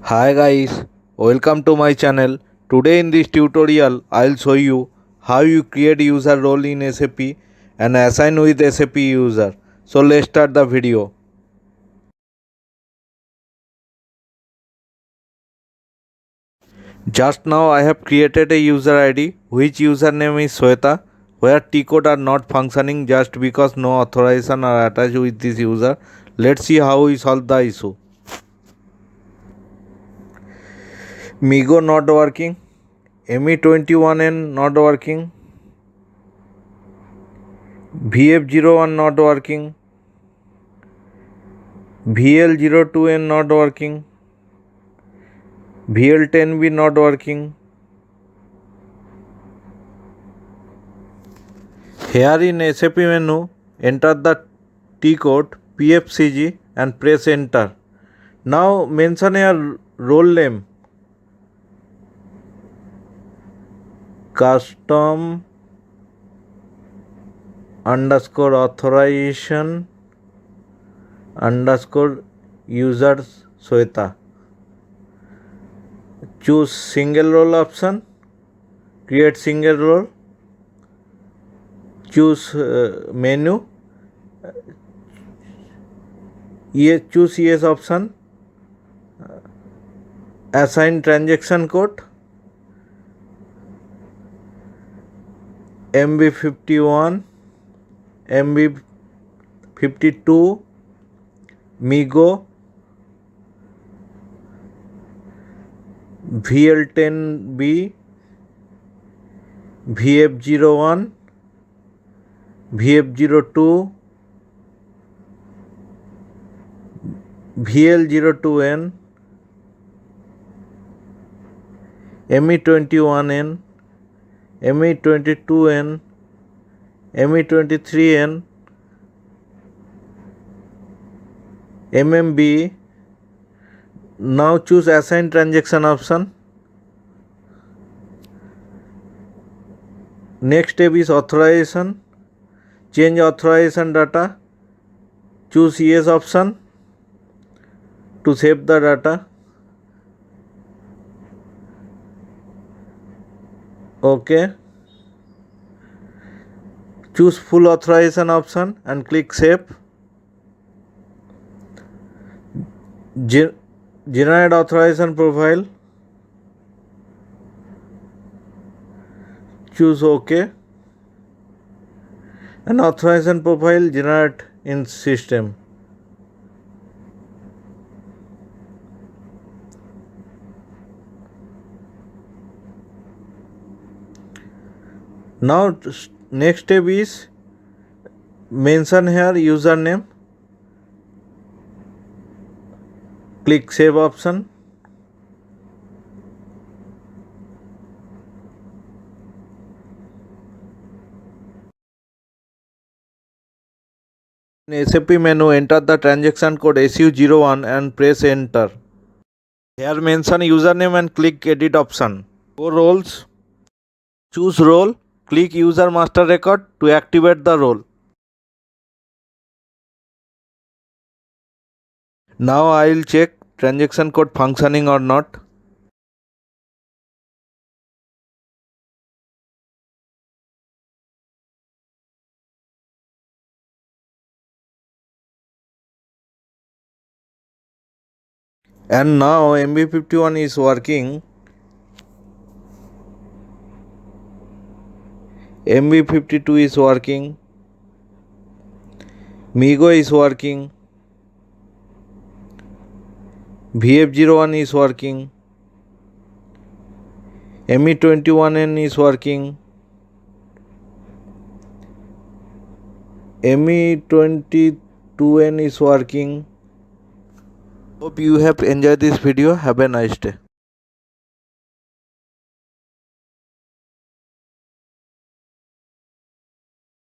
Hi guys, welcome to my channel. Today in this tutorial I'll show you how you create user role in SAP and assign with SAP user. So let's start the video. Just now I have created a user ID which username is Sweta, where TCODE are not functioning just because no authorization are attached with this user. Let's see how we solve the issue. Migo not working, ME21N not working, VF01 not working, VL02N not working, VL10B not working. Here in SAP menu, enter the T code Pfcg and press enter. Now mention your role name. Custom underscore authorization underscore users Sweta. Choose single role option. Create single role. Choose menu. Choose yes option. Assign transaction code. MB51, MB52, Migo, VL10B, VF01, VF02, VL02N, ME21N, ME22N, ME23N, MMB. Now choose assign transaction option. Next step is authorization. Change authorization data. Choose yes option to save the data. OK. Choose full authorization option and click save. Generate authorization profile. Choose OK. And authorization profile generate in system. Now next step is mention here username. Click save option. In SAP menu, enter the transaction code SU01 and press enter. Here mention username and click edit option. Go roles. Choose role. Click user master record to activate the role. Now I will check transaction code functioning or not. And now MB51 is working. MB52 is working. Migo is working. VF01 is working. ME21N is working. ME22N is working. Hope you have enjoyed this video. Have a nice day.